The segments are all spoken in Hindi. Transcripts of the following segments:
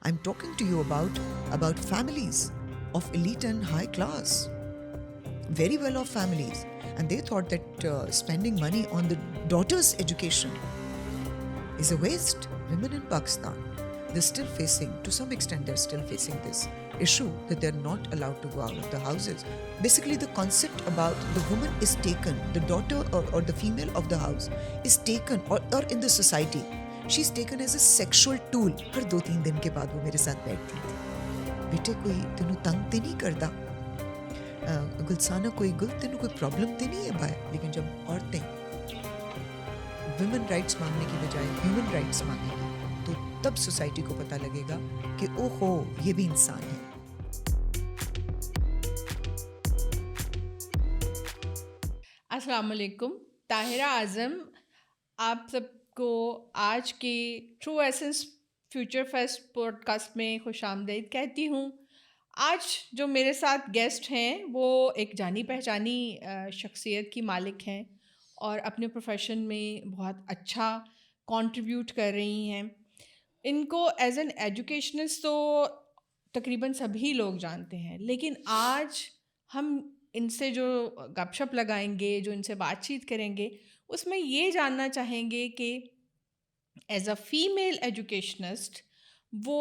I'm talking to you about families of elite and high class, very well off families, and they thought that spending money on the daughter's education is a waste. Women in Pakistan, they're still facing, to some extent, they're still facing this issue that they're not allowed to go out of the houses. Basically, the concept about the woman is taken, the daughter or the female of the house is taken, or in the society, she's taken as a sexual tool. हर 2-3 दिन के बाद वो मेरे साथ बैठती थी, बेटे कोई तेनू तंग ते नहीं करता, गुलसाना कोई तेनू कोई प्रॉब्लम ते नहीं है भाई. लेकिन जब औरतें वुमेन राइट्स मांगने की बजाय ह्यूमन राइट्स मांगेगी, तो तब सोसाइटी को पता लगेगा कि ओहो ये भी इंसान है. अस्सलाम वालेकुम. ताहिरा आज़म आप सबको आज के true essence future fest podcast में खुशामदीद कहती हूँ. आज जो मेरे साथ गेस्ट हैं वो एक जानी पहचानी शख्सियत की मालिक हैं और अपने प्रोफेशन में बहुत अच्छा कंट्रीब्यूट कर रही हैं. इनको एज एन एजुकेशनिस्ट तो तकरीबन सभी लोग जानते हैं, लेकिन आज हम इनसे जो गपशप लगाएंगे, जो इनसे बातचीत करेंगे, उसमें ये जानना चाहेंगे कि एज अ फीमेल एजुकेशनिस्ट वो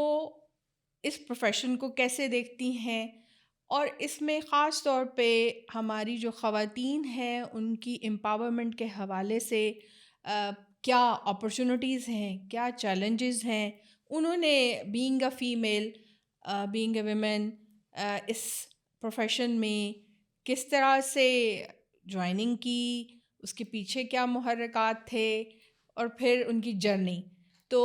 इस प्रोफेशन को कैसे देखती हैं और इसमें ख़ास तौर पे हमारी जो ख़वातीन हैं उनकी एम्पावरमेंट के हवाले से क्या अपॉर्चुनिटीज़ हैं, क्या चैलेंजेस हैं. उन्होंने being a female, being a women, इस प्रोफेशन में किस तरह से ज्वाइनिंग की, उसके पीछे क्या मुहर्रिकात थे और फिर उनकी जर्नी. तो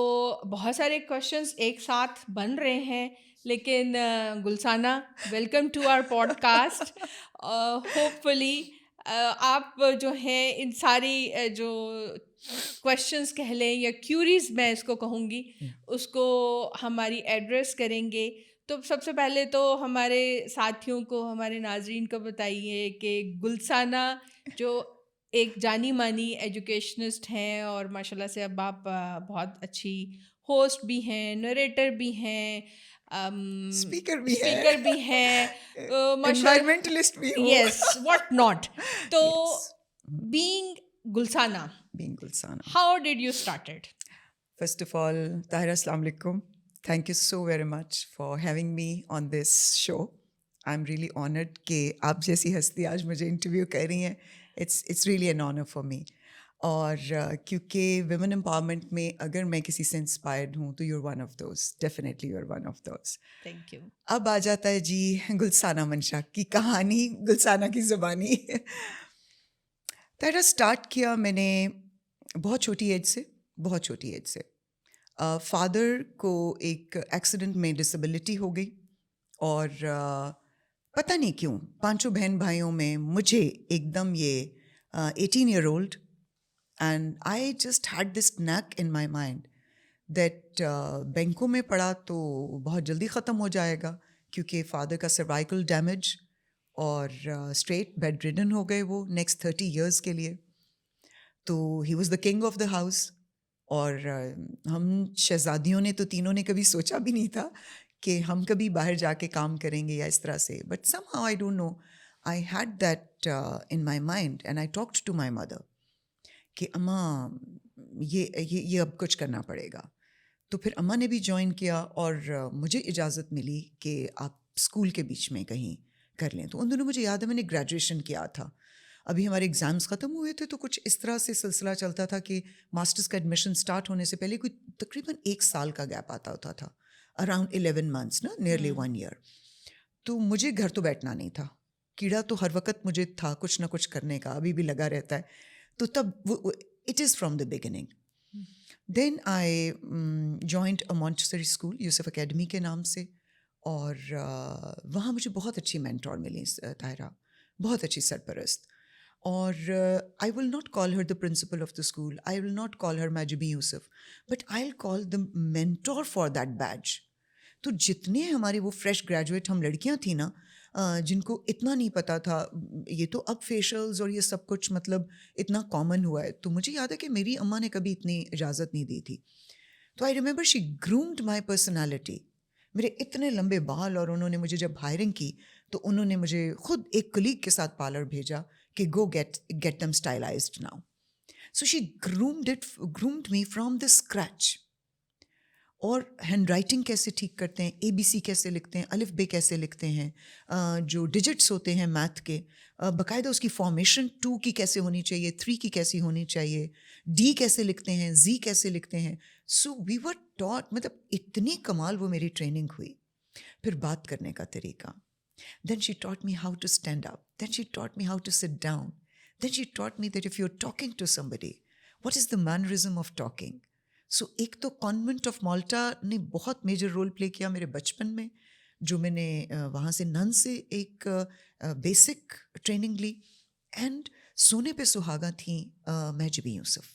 बहुत सारे क्वेश्चंस एक साथ बन रहे हैं, लेकिन Gulsana, welcome to our podcast. Hopefully आप जो हैं इन सारी जो क्वेश्चंस कह लें या क्यूरीज मैं इसको कहूँगी, उसको हमारी एड्रेस करेंगे. तो सबसे पहले तो हमारे साथियों को, हमारे नाजरीन को बताइए कि गुलसाना जो एक जानी मानी एजुकेशनिस्ट हैं और माशाल्लाह से अब आप बहुत अच्छी होस्ट भी हैं, नरेटर भी हैं, स्पीकर भी है, स्पीकर भी हैं, एनवायरमेंटलिस्ट भी हो. Yes, what not. तो Yes. Being Gulsana, Being Gulsana. how did you started? First of all, Tahira, Assalamu alaikum. Thank you so very much for having me on this show. I'm really honored कि आप जैसी हस्ती आज मुझे इंटरव्यू कर रही हैं. It's really an honor for me. और क्योंकि women empowerment में अगर मैं किसी से इंस्पायर्ड हूँ तो you're one of those. Definitely you're one of those. Thank you. अब आ जाता है जी गुलसाना मंशा की कहानी, गुलसाना की ज़ुबानी. ताहिरा स्टार्ट किया मैंने बहुत छोटी एज से. फादर को एक एक्सीडेंट में डिसेबिलिटी हो गई और पता नहीं क्यों 5 बहन भाइयों में मुझे एकदम ये 18 year old, and I just had this knack in my mind that बैंकों में पढ़ा तो बहुत जल्दी ख़त्म हो जाएगा, क्योंकि फादर का सर्वाइकल डैमेज और स्ट्रेट बेड रिडन हो गए वो नेक्स्ट 30 years के लिए. तो he was the king of the house. और हम शहजादियों ने तो तीनों ने कभी सोचा भी नहीं था कि हम कभी बाहर जाके काम करेंगे या इस तरह से. But somehow I don't know, I had that in my mind and I talked to my mother कि अम्मा ये अब कुछ करना पड़ेगा. तो फिर अम्मा ने भी ज्वाइन किया और मुझे इजाज़त मिली कि आप स्कूल के बीच में कहीं कर लें. तो उन दिनों मुझे याद है मैंने ग्रेजुएशन किया था, अभी हमारे एग्ज़ाम्स ख़त्म हुए थे, तो कुछ इस तरह से सिलसिला चलता था कि मास्टर्स का एडमिशन स्टार्ट होने से पहले कोई तकरीबन 1 साल का गैप आता होता था, अराउंड 11 months ना, नियरली 1 year. तो मुझे घर तो बैठना नहीं था, कीड़ा तो हर वक्त मुझे था कुछ ना कुछ करने का, अभी भी लगा रहता है. तो तब it is from the beginning. Then I joined a Montessori school, Yusuf academy के नाम से, और वहाँ मुझे बहुत अच्छी मेंटोर मिली ताहिरा, बहुत अच्छी सरपरस्त. और I will not call her the principal of the school, I will not call her Majibi Yusuf, but I'll call the mentor for that badge. तो जितने हमारे वो फ्रेश ग्रेजुएट हम लड़कियां थी ना, जिनको इतना नहीं पता था, ये तो अब फेशियल्स और ये सब कुछ मतलब इतना कॉमन हुआ है. तो मुझे याद है कि मेरी अम्मा ने कभी इतनी इजाज़त नहीं दी थी. तो I remember she groomed my personality मेरे इतने लंबे बाल, और उन्होंने मुझे जब हायरिंग की तो उन्होंने मुझे खुद एक कलीग के साथ पार्लर भेजा कि गो get them stylised now. So she groomed me from the scratch. और हैंड राइटिंग कैसे ठीक करते हैं, ABC कैसे लिखते हैं, अलिफ बे कैसे लिखते हैं, जो डिजिट्स होते हैं मैथ के, बाकायदा उसकी फॉर्मेशन 2 की कैसे होनी चाहिए, 3 की कैसी होनी चाहिए, D कैसे लिखते हैं, Z कैसे लिखते हैं. सो वी वर टॉट, मतलब इतनी कमाल वो मेरी ट्रेनिंग हुई. फिर बात करने का तरीका. Then she taught me how to stand up. Then she taught me how to sit down. Then she taught me that if you're talking to somebody, what is the mannerism of talking? सो एक तो कॉन्वेंट ऑफ माल्टा ने बहुत मेजर रोल प्ले किया मेरे बचपन में, जो मैंने वहाँ से नन से एक बेसिक ट्रेनिंग ली. एंड सोने पे सुहागा थी महजबी यूसुफ,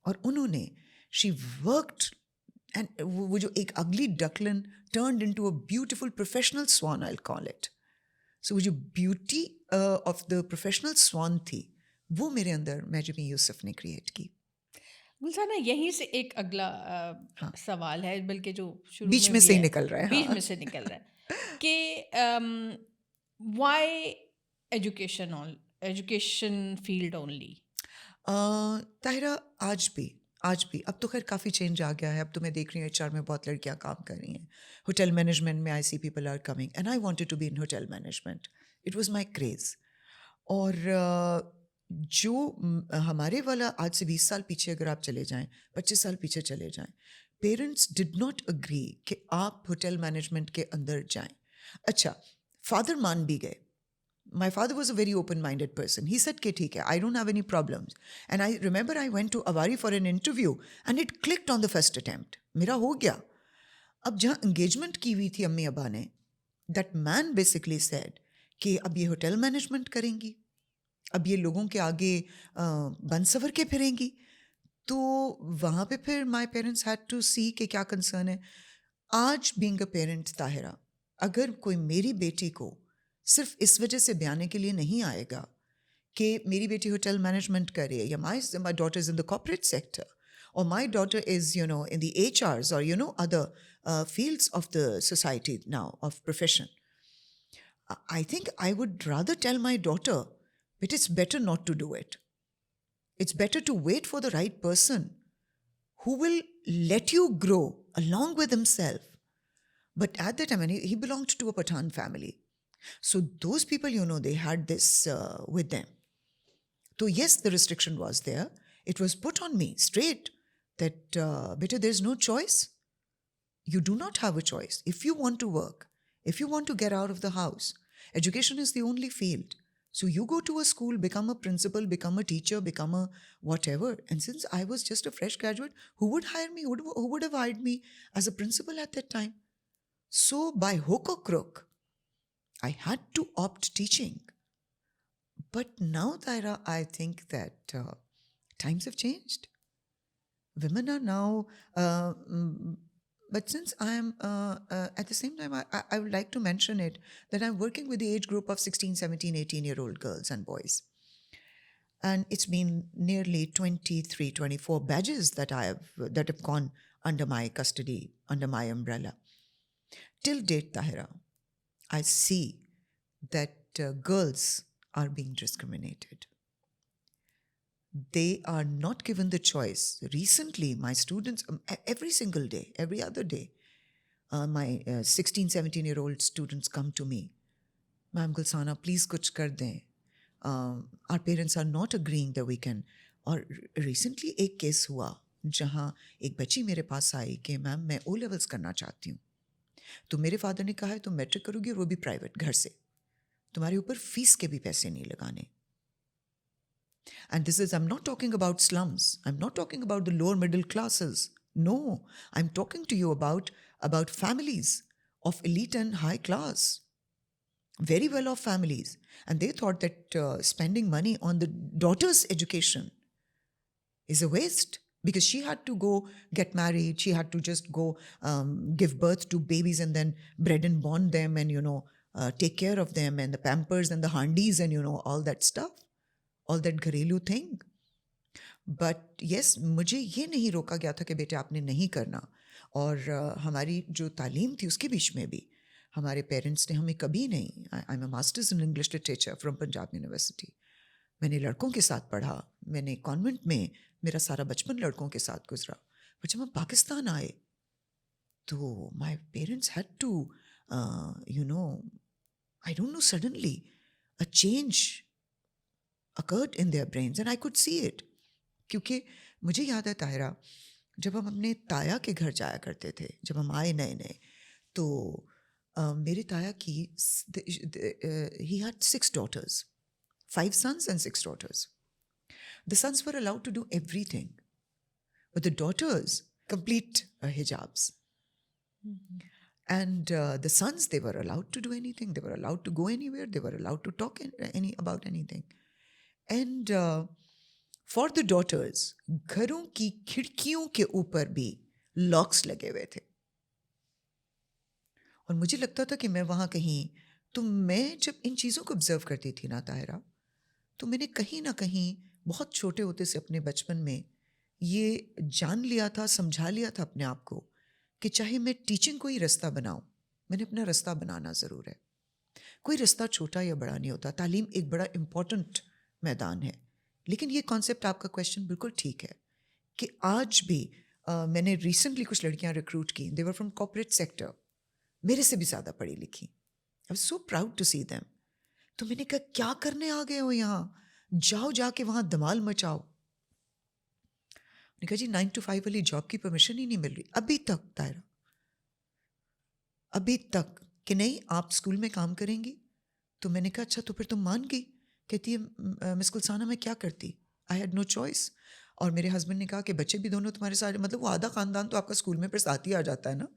और उन्होंने शी वर्कड, एंड वो जो एक ugly duckling turned into a beautiful professional swan, I call it. So वो जो beauty of the professional swan थी, वो मेरे अंदर महजबी यूसुफ ने क्रिएट की. गुलसाना, यहीं से एक अगला हाँ, सवाल है, बल्कि जो शुरू बीच में में भी से ही है, निकल रहा है. बीच हाँ. में से निकल रहा है कि why education field only. Tahira, आज भी अब तो खैर काफ़ी चेंज आ गया है. अब तो मैं देख रही हूँ HR में बहुत लड़कियाँ काम कर रही हैं. होटल मैनेजमेंट में I see people are coming, and I wanted to be in hotel management. It was my craze. और जो हमारे वाला आज से 20 साल पीछे अगर आप चले जाएं, 25 साल पीछे चले जाएं, पेरेंट्स डिड नॉट अग्री कि आप होटल मैनेजमेंट के अंदर जाएं. अच्छा, फादर मान भी गए. My father was a very open-minded person. He said, "Ke theek hai, I don't have any problems." And I remember I went to Avari for an interview, and it clicked on the first attempt. मेरा हो गया. अब जहाँ engagement की हुई थी अम्मी अब्बा ने, that man basically said कि अब ये होटल मैनेजमेंट करेंगी, अब ये लोगों के आगे बन सवर के फिरेंगी. तो वहाँ पे फिर my parents had to see कि क्या कंसर्न है. आज being a parent, ताहिरा, अगर कोई मेरी बेटी को सिर्फ इस वजह से ब्याने के लिए नहीं आएगा कि मेरी बेटी होटल मैनेजमेंट करे, या my daughter is in the corporate sector, और my daughter is in the HRs, और other fields of the society now of profession, I think I would rather tell my daughter that it's better not to do it. It's better to wait for the right person who will let you grow along with himself. But at that time, he belonged to a Pathan family. So those people, they had this with them. So yes, the restriction was there. It was put on me straight that, beta, there's no choice. You do not have a choice. If you want to work, if you want to get out of the house, education is the only field. So you go to a school, become a principal, become a teacher, become a whatever. And since I was just a fresh graduate, who would hire me? Who would have hired me as a principal at that time? So by hook or crook, I had to opt teaching. But now, Taira, I think that times have changed. Women are now, but since I am, at the same time, I would like to mention it, that I'm working with the age group of 16, 17, 18-year-old girls and boys. And it's been nearly 23, 24 badges that have gone under my custody, under my umbrella. Till date, Tahira, I see that girls are being discriminated. They are not given the choice. Recently, my students, every single day, every other day, my 16, 17-year-old students come to me. Ma'am Gulsana, please kuch kar dein. Our parents are not agreeing that we can. और recently एक केस हुआ जहाँ एक बच्ची मेरे पास आई कि मैम मैं O levels करना चाहती हूँ. तो मेरे फादर ने कहा है तुम मैट्रिक करोगी और वो भी प्राइवेट घर से, तुम्हारे ऊपर फीस के भी पैसे नहीं लगाने. And this is, I'm not talking about slums. I'm not talking about the lower middle classes. No, I'm talking to you about families of elite and high class, very well off families. And they thought that spending money on the daughter's education is a waste, because she had to go get married. She had to just go give birth to babies and then bred and born them and, take care of them, and the pampers and the handis and, all that stuff, all that घरेलू thing. But yes, मुझे ये नहीं रोका गया था कि बेटे आपने नहीं करना. और हमारी जो तालीम थी उसके बीच में भी हमारे पेरेंट्स ने हमें कभी नहीं, I am a masters in English literature from Punjab university, मैंने लड़कों के साथ पढ़ा, मैंने कॉन्वेंट में मेरा सारा बचपन लड़कों के साथ गुजरा। पर जब हम पाकिस्तान आए तो my parents had to you know, I don't know, suddenly a change occurred in their brains and I could see it. क्योंकि मुझे याद है ताहिरा, जब हम अपने ताया के घर जाया करते थे, जब हम आए नए नए, तो मेरे ताया की he had 6 daughters, 5 sons and 6 daughters. The sons were allowed to do everything, but the daughters complete hijabs. And the sons, they were allowed to do anything, they were allowed to go anywhere, they were allowed to talk about anything. And for the daughters, घरों की खिड़कियों के ऊपर भी लॉक्स लगे हुए थे। और मुझे लगता था कि मैं वहाँ कहीं, तो मैं जब इन चीज़ों को ऑब्जर्व करती थी ना ताहिरा, तो मैंने कहीं ना कहीं बहुत छोटे होते से अपने बचपन में ये जान लिया था, समझा लिया था अपने आप को कि चाहे मैं टीचिंग को ही रास्ता बनाऊं, मैंने अपना रास्ता बनाना ज़रूर है। कोई रास्ता छोटा या बड़ा नहीं होता, तालीम एक बड़ा इम्पॉर्टेंट मैदान है। लेकिन ये कॉन्सेप्ट, आपका क्वेश्चन बिल्कुल ठीक है कि आज भी मैंने रिसेंटली कुछ लड़कियां रिक्रूट की, they were from corporate sector, मेरे से भी ज़्यादा पढ़ी लिखी। I was so proud to see them. तो मैंने कहा क्या करने आ गए हो यहाँ, जाओ जाके वहाँ धमाल मचाओ। मैंने कहा जी 9 to 5 वाली जॉब की परमिशन ही नहीं मिल रही अभी तक तायरा, अभी तक, कि नहीं आप स्कूल में काम करेंगी। तो मैंने कहा अच्छा, तो फिर तुम मान गई? कहती है मिस गुलसाना मैं क्या करती, आई हैड नो चॉइस। और मेरे हस्बैंड ने कहा कि बच्चे भी दोनों तुम्हारे साथ, मतलब वो आधा खानदान तो आपका स्कूल में फिर साथ ही आ जाता है ना,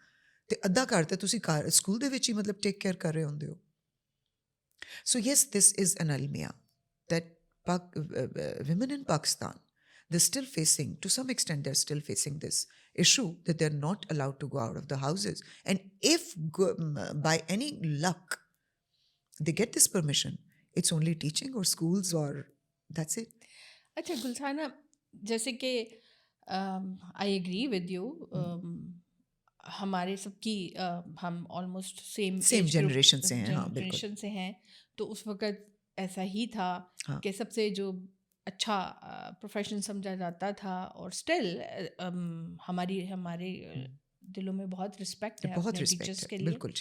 तो अद्धा करते तुसी स्कूल दे विच ही मतलब टेक केयर कर रहे होंदे हो। So yes, this is an almia that women in Pakistan, they're still facing, to some extent they're still facing this issue that they're not allowed to go out of the houses. And if by any luck they get this permission, it's only teaching or schools or that's it. अच्छा गुलसाना, जैसे कि आई एग्री विद यू, हमारे सबकी हम ऑलमोस्ट सेम जनरेशन से हैं, हाँ बिल्कुल, जनरेशन से हैं, तो उस वक़्त ऐसा ही था हाँ, कि सबसे जो अच्छा प्रोफेशन समझा जाता था, और स्टिल हमारे दिलों में बहुत रिस्पेक्ट है बहुत अपने रिस्पेक्ट टीचर्स है, के लिए। बिल्कुल।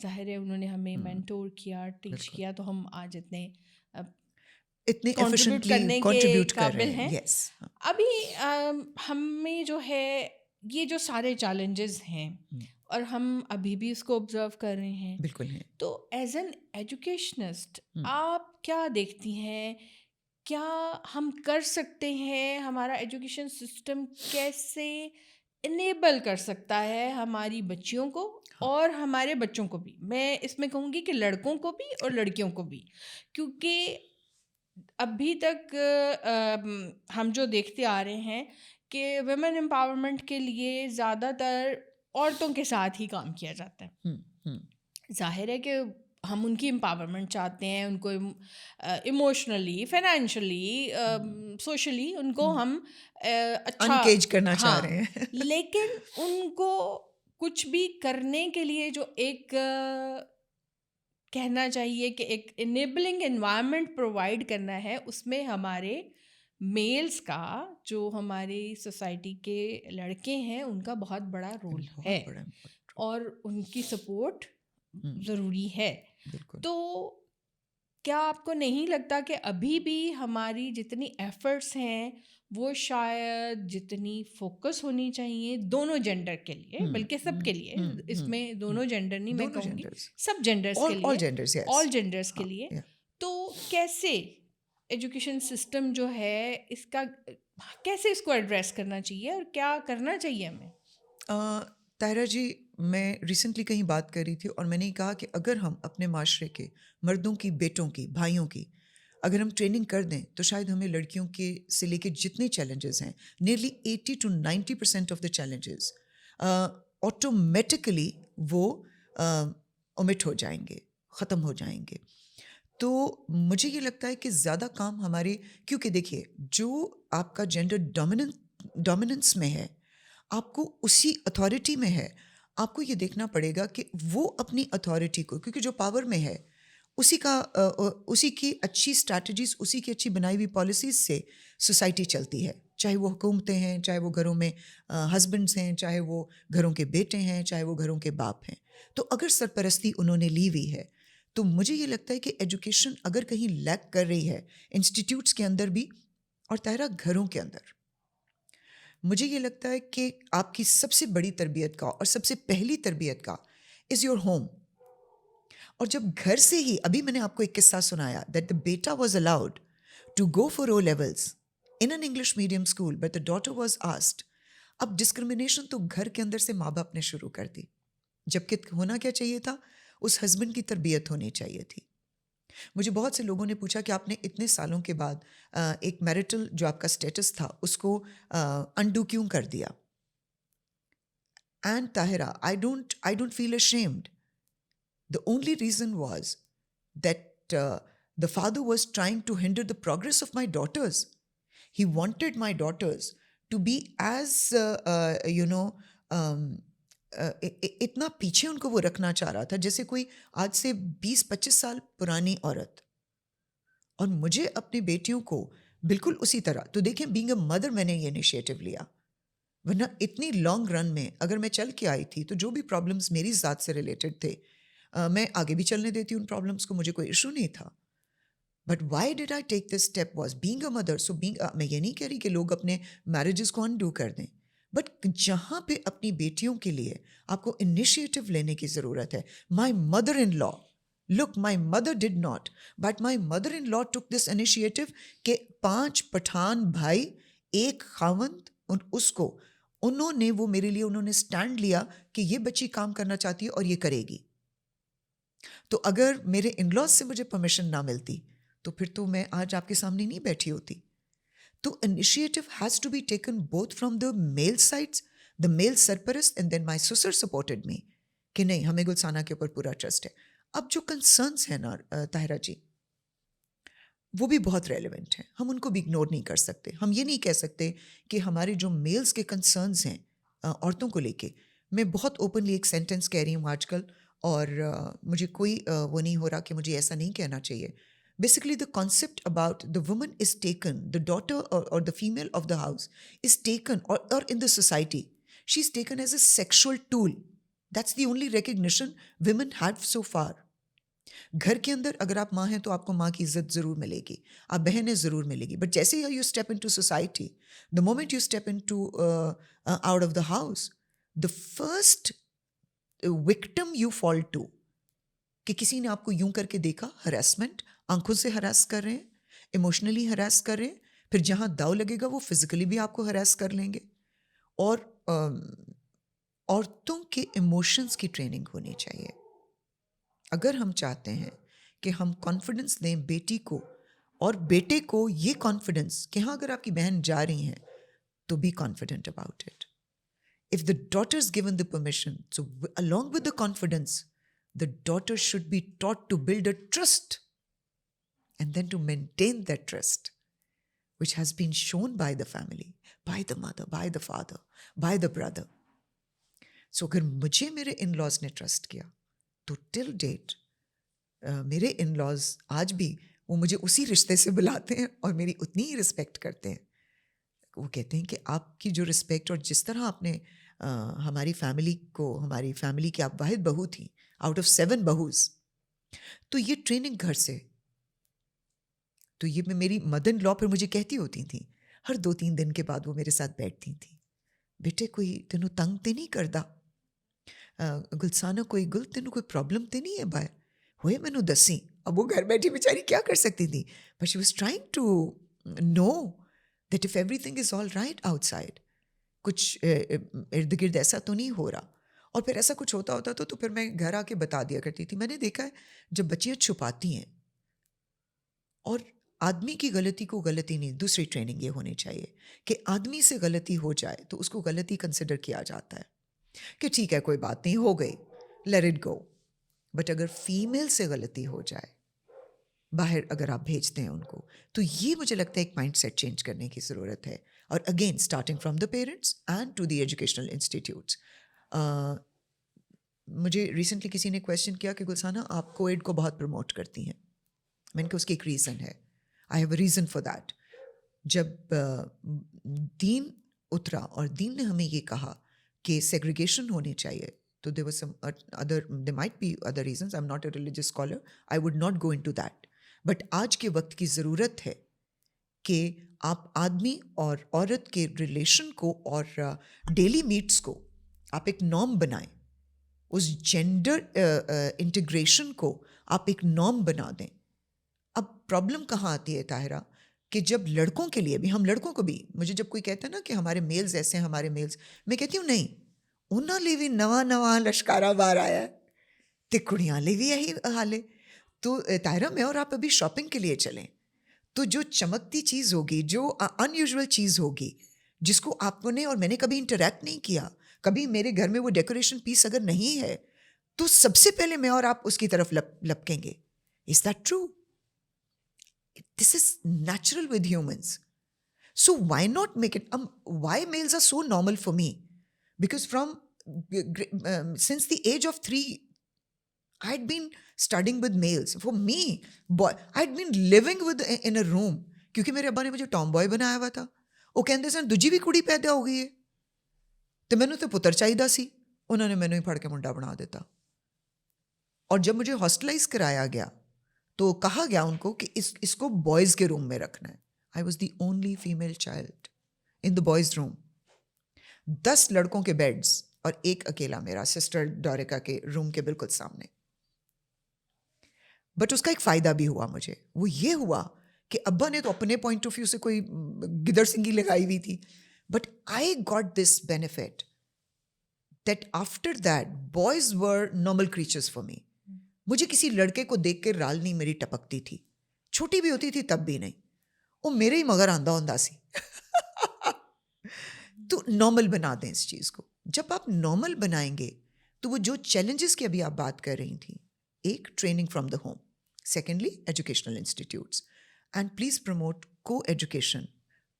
ज़ाहिर है उन्होंने हमें मेंटोर किया, टीच बिल्कुल। किया, तो हम आज इतने इतने कंट्रीब्यूट एफिशिएंटली करने के कंट्रीब्यूट कर रहे काबिल हैं, हैं। यस। अभी हमें जो है ये जो सारे चैलेंजेस हैं, और हम अभी भी इसको ऑब्जर्व कर रहे हैं, बिल्कुल है। तो एज एन एजुकेशनिस्ट आप क्या देखती हैं, क्या हम कर सकते हैं, हमारा एजुकेशन सिस्टम कैसे इनेबल कर सकता है हमारी बच्चियों को और हमारे बच्चों को भी? मैं इसमें कहूँगी कि लड़कों को भी और लड़कियों को भी, क्योंकि अभी तक हम जो देखते आ रहे हैं कि वुमेन एम्पावरमेंट के लिए ज़्यादातर औरतों के साथ ही काम किया जाता है। ज़ाहिर है कि हम उनकी एम्पावरमेंट चाहते हैं, उनको इमोशनली, फाइनेंशियली, सोशली उनको हम अच्छा अनकेज करना चाह हाँ, रहे हैं। लेकिन उनको कुछ भी करने के लिए जो एक कहना चाहिए कि एक इनेबलिंग एनवायरनमेंट प्रोवाइड करना है, उसमें हमारे मेल्स का, जो हमारी सोसाइटी के लड़के हैं, उनका बहुत बड़ा रोल है, बहुत बड़ा और उनकी सपोर्ट ज़रूरी है। बिल्कुल। तो क्या आपको नहीं लगता कि अभी भी हमारी जितनी एफर्ट्स हैं वो शायद जितनी फोकस होनी चाहिए दोनों जेंडर के लिए, बल्कि सब के लिए, इसमें दोनों जेंडर नहीं, मैं कहूँगी सब जेंडर्स के लिए, all genders, yes, all genders के लिए, तो कैसे एजुकेशन सिस्टम जो है इसका, कैसे इसको एड्रेस करना चाहिए और क्या करना चाहिए हमें? तायरा जी, मैं रिसेंटली कहीं बात कर रही थी और मैंने कहा कि अगर हम अपने माशरे के मर्दों की, बेटों की, भाइयों की अगर हम ट्रेनिंग कर दें तो शायद हमें लड़कियों के से लेके जितने चैलेंजेस हैं, nearly 80 to 90% of the challenges automatically वो ओमिट हो जाएंगे, ख़त्म हो जाएंगे। तो मुझे ये लगता है कि ज़्यादा काम हमारे, क्योंकि देखिए जो आपका जेंडर डोमिनेंस में है, आपको उसी अथॉरिटी में है, आपको ये देखना पड़ेगा कि वो अपनी अथॉरिटी को, क्योंकि जो पावर में है उसी की अच्छी स्ट्रैटेजीज, उसी की अच्छी बनाई हुई पॉलिसीज से सोसाइटी चलती है, चाहे वो हुकूमतें हैं, चाहे वो घरों में हस्बैंड्स हैं, चाहे वो घरों के बेटे हैं, चाहे वो घरों के बाप हैं। तो अगर सरपरस्ती उन्होंने ली हुई है, तो मुझे ये लगता है कि एजुकेशन अगर कहीं लैक कर रही है इंस्टीट्यूट्स के अंदर भी और ताहिरा घरों के अंदर, मुझे ये लगता है कि आपकी सबसे बड़ी तरबियत का और सबसे पहली तरबियत का इज़ योर होम। और जब घर से ही, अभी मैंने आपको एक किस्सा सुनाया दैट द बेटा was allowed to go for O levels in an English medium school but the daughter was asked. अब डिस्क्रिमिनेशन तो घर के अंदर से माँ बाप ने शुरू कर दी, जबकि होना क्या चाहिए था, उस हस्बैंड की तरबियत होनी चाहिए थी। मुझे बहुत से लोगों ने पूछा कि आपने इतने सालों के बाद एक मैरिटल जो आपका स्टेटस था उसको अनडू क्यों कर दिया। And Tahira, I don't feel ashamed. The only reason was that the father was trying to hinder the progress of my daughters. He wanted my daughters to be as, इतना पीछे उनको वो रखना चाह रहा था जैसे कोई आज से 20-25 साल पुरानी औरत। और मुझे अपनी बेटियों को बिल्कुल उसी तरह, तो देखें बीइंग अ मदर मैंने ये इनिशिएटिव लिया, वरना इतनी लॉन्ग रन में अगर मैं चल के आई थी तो जो भी प्रॉब्लम्स मेरी ज़ात से रिलेटेड थे मैं आगे भी चलने देती उन प्रॉब्लम्स को, मुझे कोई इशू नहीं था। But why did I take this step was being a mother. So being, मैं ये नहीं कह रही कि लोग अपने मैरिजेस को अनडू कर दें, बट जहाँ पे अपनी बेटियों के लिए आपको इनिशिएटिव लेने की ज़रूरत है। My mother in law, look, my mother did not, but my mother in law took this initiative कि 5 पठान भाई, एक खावंद, उसको उन्होंने, वो मेरे लिए उन्होंने स्टैंड लिया कि ये बच्ची काम करना चाहती है और ये करेगी। तो अगर मेरे इन-लॉज से मुझे परमिशन ना मिलती तो फिर तो मैं आज आपके सामने नहीं बैठी होती। तो initiative has to be taken both from the male sides, the male सरपरस्त, and then my sister supported me कि नहीं, हमें गुलसाना के ऊपर पूरा ट्रस्ट है। अब जो कंसर्न्स हैं ना ताहिरा जी, वो भी बहुत रेलिवेंट हैं, हम उनको भी इग्नोर नहीं कर सकते। हम ये नहीं कह सकते कि हमारे जो मेल्स के कंसर्न्स हैं औरतों को लेके, मैं बहुत ओपनली एक सेंटेंस कह रही हूँ आजकल, और मुझे कोई वो नहीं हो रहा कि मुझे ऐसा नहीं कहना चाहिए। Basically the concept about the woman is taken, the daughter और the female of the house is taken, और in the society she is taken as a sexual tool. That's the only recognition women have so far. घर के अंदर अगर आप माँ हैं तो आपको माँ की इज्जत ज़रूर मिलेगी, आप बहन हैं ज़रूर मिलेगी, बट जैसे ही you step in to society, the moment you step in to out of the house, the first victim you fall to, कि किसी ने आपको यूं करके देखा, हरासमेंट, आंखों से हरास कर रहे हैं, इमोशनली हरास कर रहे हैं, फिर जहाँ दाव लगेगा वो फिजिकली भी आपको हरास कर लेंगे। और औरतों के इमोशंस की ट्रेनिंग होनी चाहिए। अगर हम चाहते हैं कि हम कॉन्फिडेंस दें बेटी को और बेटे को, ये कॉन्फिडेंस कि हाँ अगर आपकी बहन जा रही हैं तो be confident about it. If the daughter is given the permission, so along with the confidence, the daughter should be taught to build a trust and then to maintain that trust, which has been shown by the family, by the mother, by the father, by the brother. So अगर मुझे मेरे इन-लॉज ने ट्रस्ट किया तो टिल डेट मेरे इन-लॉज आज भी वो मुझे उसी रिश्ते से बुलाते हैं और मेरी उतनी ही रिस्पेक्ट करते हैं। वो कहते हैं कि आपकी जो रिस्पेक्ट और जिस तरह आपने हमारी फैमिली की आप वाहिद बहू थी आउट ऑफ 7 बहूज, तो ये ट्रेनिंग घर से। तो ये मेरी मदर इन लॉ फिर मुझे कहती होती थी हर 2-3 दिन के बाद, वो मेरे साथ बैठती थी, बेटे कोई तेनों तंग ते नहीं करदा, गुलसाना कोई गुल तेनों कोई प्रॉब्लम ते नहीं है बाहर होए, मैनू दसी। अब वो घर बैठी बेचारी क्या कर सकती थी, but she was trying to know that if everything is all right outside, कुछ इर्द गिर्द ऐसा तो नहीं हो रहा। और फिर ऐसा कुछ होता तो फिर मैं घर आके बता दिया करती थी। मैंने देखा है जब बच्चियाँ छुपाती हैं, और आदमी की गलती को गलती नहीं, दूसरी ट्रेनिंग ये होनी चाहिए कि आदमी से गलती हो जाए तो उसको गलती कंसिडर किया जाता है कि ठीक है कोई बात नहीं, हो गई, लेट इट गो। बट अगर फीमेल से गलती हो जाए, बाहर अगर आप भेजते हैं उनको, तो ये मुझे लगता है एक माइंड सेट चेंज करने की ज़रूरत है। और again starting from the parents and to the educational institutes. मुझे रिसेंटली किसी ने क्वेश्चन किया कि गुलसाना आप कोएड को बहुत प्रमोट करती हैं. मैंने कहा उसकी एक रीज़न है. I have a reason for that. जब दीन उतरा और दीन ने हमें ये कहा कि सेग्रीगेशन होनी चाहिए, तो there was some there might be other reasons. I'm not a religious scholar. I would not go into that. But आज के वक्त की ज़रूरत है कि आप आदमी और औरत के रिलेशन को और डेली मीट्स को आप एक नॉर्म बनाएं. उस जेंडर इंटीग्रेशन को आप एक नॉर्म बना दें. अब प्रॉब्लम कहाँ आती है ताहिरा, कि जब लड़कों के लिए भी, हम लड़कों को भी, मुझे जब कोई कहता है ना कि हमारे मेल्स ऐसे हैं, हमारे मेल्स, मैं कहती हूँ नहीं, उन्होंने लिए भी नवा लश्कारा बार आया है, तो कुड़ियाँ लिए भी यही हाल है. तो ताहिरा, मैं और आप अभी शॉपिंग के लिए चलें तो जो चमकती चीज़ होगी, जो अनयूजुअल चीज़ होगी, जिसको आपने और मैंने कभी इंटरेक्ट नहीं किया, कभी मेरे घर में वो डेकोरेशन पीस अगर नहीं है, तो सबसे पहले मैं और आप उसकी तरफ लपकेंगे. Is that true? This is natural with humans. So why not make it? Why males are so normal for me? Because since the age of 3, I'd been studying with males. For me, I'd been living in a room. क्योंकि मेरे अब्बा ने मुझे टॉम बॉय बनाया हुआ था. वो कहते सन दूजी भी कुड़ी पैदा हो गई है, तो मैंने तो पुत्र चाहिए सी. उन्होंने मैंने ही फड़ के मुंडा बना देता. और जब मुझे हॉस्टलाइज कराया गया तो कहा गया उनको कि इसको बॉयज़ के रूम में रखना है. I was the only female child in the boys room. 10 लड़कों के बेड्स और एक अकेला मेरा सिस्टर डोरिका के रूम के बिल्कुल सामने. बट उसका एक फ़ायदा भी हुआ मुझे. वो ये हुआ कि अब्बा ने तो अपने पॉइंट ऑफ व्यू से कोई गिदड़ सिंगी लगाई हुई थी, but I got this benefit that after that boys were normal creatures for me. मुझे किसी लड़के को देख के राल नहीं मेरी टपकती थी. छोटी भी होती थी तब भी नहीं. वो मेरे ही मगर आंदा होंदा सी. तो नॉर्मल बना दें इस चीज़ को. जब आप नॉर्मल बनाएंगे तो वो जो चैलेंजेस की अभी आप बात कर रही थी, एक training from the home, secondly educational institutes, and please promote को education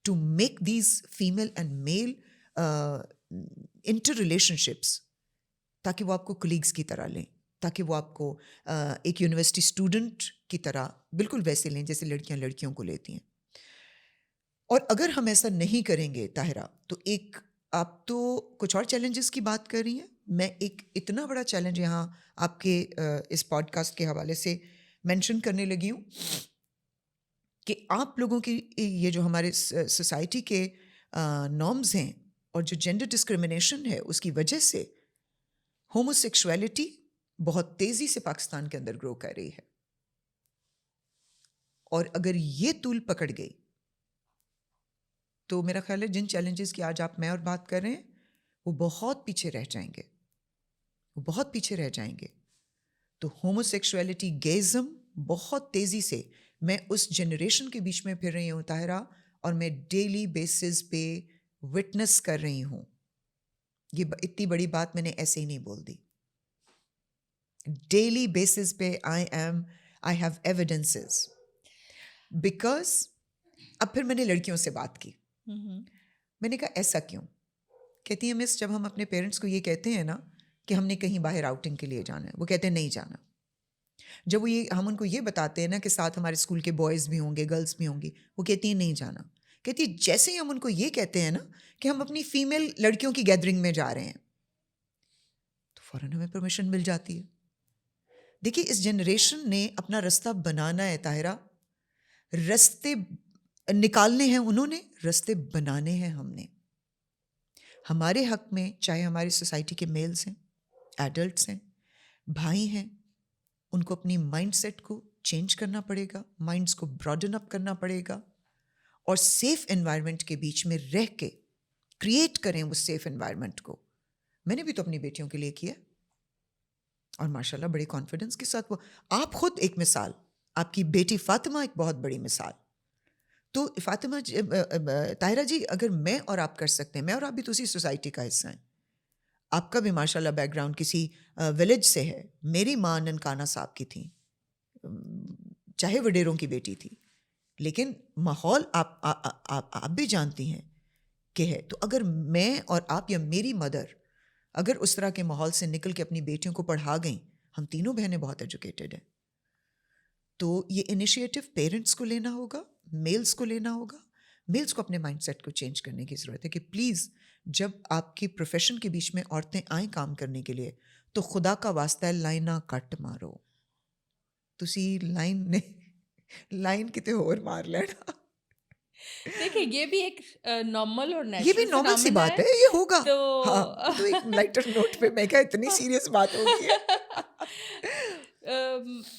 to make these female and male inter relationships, ताकि वो आपको कलीग्स की तरह लें, ताकि वो आपको एक यूनिवर्सिटी स्टूडेंट की तरह बिल्कुल वैसे लें जैसे लड़कियां लड़कियों को लेती हैं. और अगर हम ऐसा नहीं करेंगे ताहिरा, तो एक, आप तो कुछ और चैलेंजेस की बात कर रही हैं, मैं एक इतना बड़ा चैलेंज यहाँ आपके इस पॉडकास्ट के हवाले से मेंशन करने लगी हूँ कि आप लोगों की ये जो हमारे सोसाइटी के नॉर्म्स हैं और जो जेंडर डिस्क्रिमिनेशन है, उसकी वजह से होमोसेक्सुअलिटी बहुत तेज़ी से पाकिस्तान के अंदर ग्रो कर रही है. और अगर ये तूल पकड़ गई तो मेरा ख्याल है जिन चैलेंजेस की आज आप मैं और बात कर रहे हैं, वो बहुत पीछे रह जाएंगे, वो बहुत पीछे रह जाएंगे. तो होमोसेक्सुअलिटी, गेज़म बहुत तेज़ी से, मैं उस जनरेशन के बीच में फिर रही हूँ ताहिरा, और मैं डेली बेसिस पे विटनेस कर रही हूँ. ये इतनी बड़ी बात मैंने ऐसे ही नहीं बोल दी. डेली बेसिस पे आई हैव एविडेंसेस. बिकॉज अब फिर मैंने लड़कियों से बात की. मैंने कहा ऐसा क्यों? कहती है मिस, जब हम अपने पेरेंट्स को ये कहते हैं ना कि हमने कहीं बाहर आउटिंग के लिए जाना है, वो कहते हैं नहीं जाना. जब वो ये, हम उनको ये बताते हैं ना कि साथ हमारे स्कूल के बॉयज़ भी होंगे, गर्ल्स भी होंगी, वो कहती हैं नहीं जाना. कहती है जैसे ही हम उनको ये कहते हैं ना कि हम अपनी फीमेल लड़कियों की गैदरिंग में जा रहे हैं, तो फ़ौरन हमें परमिशन मिल जाती है. देखिए, इस जनरेशन ने अपना रास्ता बनाना है ताहिरा. रास्ते निकालने हैं उन्होंने, रास्ते बनाने हैं हमने. हमारे हक में, चाहे हमारी सोसाइटी के मेल्स हैं, एडल्ट्स हैं, भाई हैं, उनको अपनी माइंडसेट को चेंज करना पड़ेगा, माइंड्स को ब्रॉडन अप करना पड़ेगा, और सेफ एनवायरनमेंट के बीच में रह के क्रिएट करें उस सेफ एनवायरनमेंट को. मैंने भी तो अपनी बेटियों के लिए किया, और माशाल्लाह बड़े कॉन्फिडेंस के साथ वो. आप खुद एक मिसाल, आपकी बेटी फातिमा एक बहुत बड़ी मिसाल. तो फातिमा ताहिरा जी, अगर मैं और आप कर सकते हैं, मैं और आप भी तो उसी सोसाइटी का हिस्सा हैं. आपका भी माशाल्लाह बैकग्राउंड किसी विलेज से है. मेरी माँ ननकाना साहब की थी, चाहे वडेरों की बेटी थी, लेकिन माहौल आप भी जानती हैं के है। तो अगर मैं और आप या मेरी मदर अगर उस तरह के माहौल से निकल के अपनी बेटियों को पढ़ा गई, हम तीनों बहनें बहुत एजुकेटेड हैं, तो ये इनिशिएटिव पेरेंट्स को लेना होगा, मेल्स को लेना होगा। मेल्स को अपने माइंडसेट को चेंज करने की ज़रूरत है कि प्लीज़ जब आपकी प्रोफेशन के बीच में औरतें आएँ काम करने के लिए, तो खुदा का वास्ता है लाइन ना कट मारो, तुसी लाइन ने लाइन किते होर मार लेना। देखिए ये भी एक नॉर्मल और ये भी नेचुरल नॉर्मल सी फिनोमेना बात है। है, ये होगा। तो हाँ, तो एक लाइटर नोट पे मैं क्या इतनी सीरियस बात हो गई है।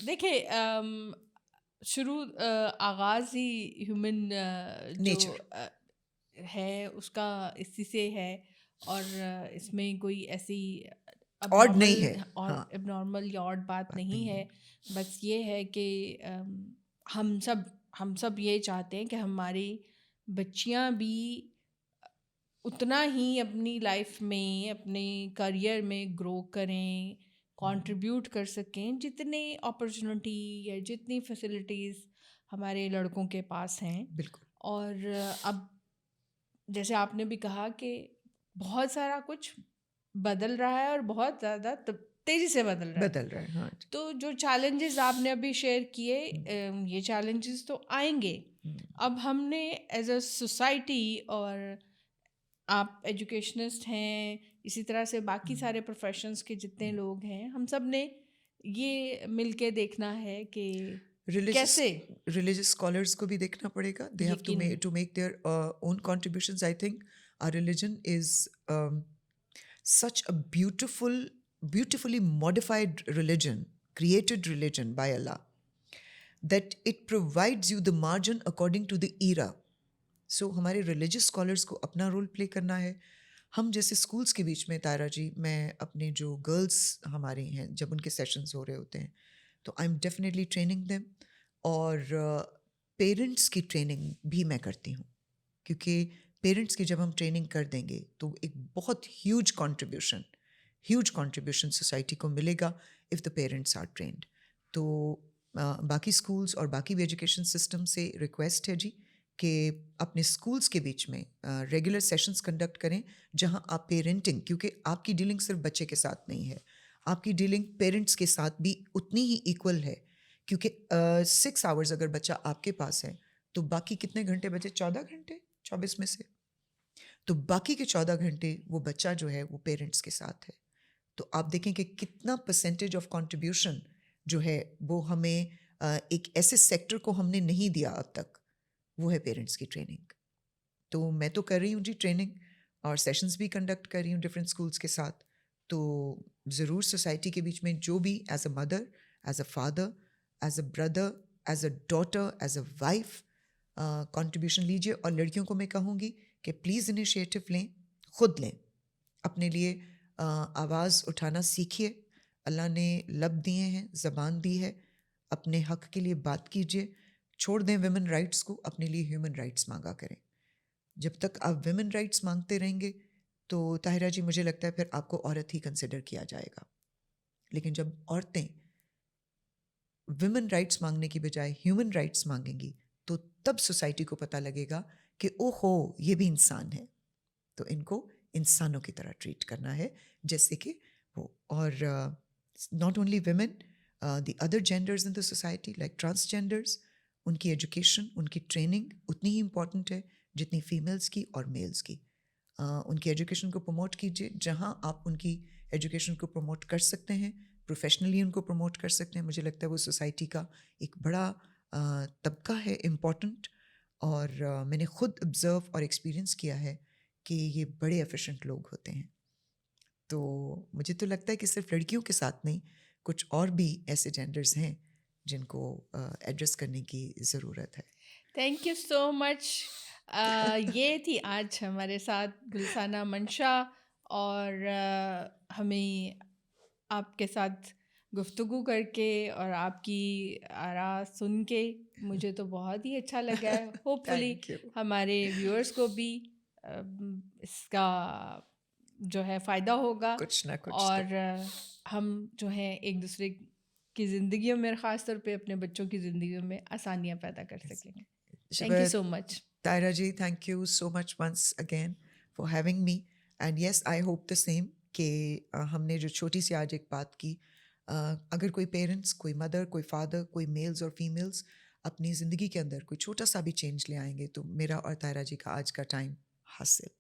देखिए आगाज़ ही ह्यूमन जो नेचर है उसका इसी से है, और इसमें कोई ऐसी ऑड नहीं है। हाँ, एबनॉर्मल या ऑड बात बात नहीं नहीं है। है। बस ये है कि हम सब ये चाहते हैं कि हमारी बच्चियां भी उतना ही अपनी लाइफ में, अपने करियर में ग्रो करें, कंट्रीब्यूट कर सकें जितने अपॉर्चुनिटी या जितनी फैसिलिटीज़ हमारे लड़कों के पास हैं। बिल्कुल और अब जैसे आपने भी कहा कि बहुत सारा कुछ बदल रहा है और बहुत ज़्यादा तेज़ी से बदल रहा है। बदल रहा है। हाँ जी। तो जो चैलेंजेस आपने अभी शेयर किए, ये चैलेंजेस तो आएंगे। अब हमने एज अ सोसाइटी, और आप एजुकेशनिस्ट हैं, इसी तरह से बाकी सारे प्रोफेशंस के जितने लोग हैं, हम सब ने ये मिलके देखना है कि रिलीजियस कैसे रिलीजियस स्कॉलर्स को भी देखना पड़ेगा। दे हैव यकीन to make their own contributions. I think our religion is such a beautifully modified religion, created religion by Allah, that it provides you the margin according to the era. सो हमारे रिलीजियस स्कॉलर्स को अपना रोल प्ले करना है। हम जैसे स्कूल्स के बीच में, तारा जी, मैं अपने जो गर्ल्स हमारे हैं जब उनके सेशंस हो रहे होते हैं तो I am definitely training them, और पेरेंट्स की ट्रेनिंग भी मैं करती हूँ, क्योंकि पेरेंट्स की जब हम ट्रेनिंग कर देंगे तो एक बहुत ह्यूज कंट्रीब्यूशन सोसाइटी को मिलेगा if the parents are trained. तो बाकी स्कूल्स और बाकी भी एजुकेशन सिस्टम से रिक्वेस्ट है जी कि अपने स्कूल्स के बीच में रेगुलर सेशंस कंडक्ट करें जहां आप पेरेंटिंग, क्योंकि आपकी डीलिंग सिर्फ बच्चे के साथ नहीं है, आपकी डीलिंग पेरेंट्स के साथ भी उतनी ही इक्वल है, क्योंकि 6 आवर्स अगर बच्चा आपके पास है तो बाकी कितने घंटे बचे? 14 घंटे 24 में से, तो बाकी के 14 घंटे वो बच्चा जो है वो पेरेंट्स के साथ है। तो आप देखें कि कितना परसेंटेज ऑफ कंट्रीब्यूशन जो है वो हमें एक ऐसे सेक्टर को हमने नहीं दिया अब तक, वो है पेरेंट्स की ट्रेनिंग। तो मैं तो कर रही हूँ जी ट्रेनिंग, और सेशंस भी कंडक्ट कर रही हूँ डिफरेंट स्कूल्स के साथ। तो ज़रूर सोसाइटी के बीच में जो भी as a mother, as a father, as a brother, as a daughter, as a wife contribution लीजिए। और लड़कियों को मैं कहूँगी कि प्लीज़ इनिशिएटिव लें, खुद लें, अपने लिए आवाज़ उठाना सीखिए। अल्लाह ने लब दिए हैं, ज़बान दी है, अपने हक़ के लिए बात कीजिए। छोड़ दें विमेन राइट्स को, अपने लिए ह्यूमन राइट्स मांगा करें। जब तक आप विमेन राइट्स मांगते रहेंगे तो ताहिरा जी मुझे लगता है फिर आपको औरत ही कंसिडर किया जाएगा। लेकिन जब औरतें विमेन राइट्स मांगने की बजाय ह्यूमन राइट्स मांगेंगी तो तब सोसाइटी को पता लगेगा कि ओहो ये भी इंसान है, तो इनको इंसानों की तरह ट्रीट करना है जैसे कि वो। और not only women, the other genders in the society like transgenders, उनकी एजुकेशन, उनकी ट्रेनिंग उतनी ही इम्पॉर्टेंट है जितनी फीमेल्स की और मेल्स की। उनकी एजुकेशन को प्रमोट कीजिए, जहाँ आप उनकी एजुकेशन को प्रमोट कर सकते हैं, प्रोफेशनली उनको प्रमोट कर सकते हैं। मुझे लगता है वो सोसाइटी का एक बड़ा तबका है इम्पॉर्टेंट, और मैंने खुद ऑब्ज़र्व और एक्सपीरियंस किया है कि ये बड़े एफिशिएंट लोग होते हैं। तो मुझे तो लगता है कि सिर्फ लड़कियों के साथ नहीं, कुछ और भी ऐसे जेंडर्स हैं जिनको एड्रेस करने की ज़रूरत है। Thank you so much. ये थी आज हमारे साथ गुलसाना मंशा, और हमें आपके साथ गुफ्तगू करके और आपकी आरा सुन के मुझे तो बहुत ही अच्छा लगा है। Hopefully thank you. हमारे व्यूअर्स को भी इसका जो है फ़ायदा होगा, कुछ ना कुछ तो और हम जो है एक दूसरे की ज़िंदगियों में, ख़ास तौर पे अपने बच्चों की ज़िंदगियों में आसानियाँ पैदा कर सकेंगे। Thank you Shiva, so much. Taira ji, thank you so much once again. For having me and yes I hope the same कि हमने जो छोटी सी आज एक बात की, अगर कोई पेरेंट्स, कोई मदर, कोई फादर, कोई मेल्स और फीमेल्स अपनी ज़िंदगी के अंदर कोई छोटा सा भी चेंज ले आएंगे तो मेरा और तायरा जी का आज का टाइम हासिल.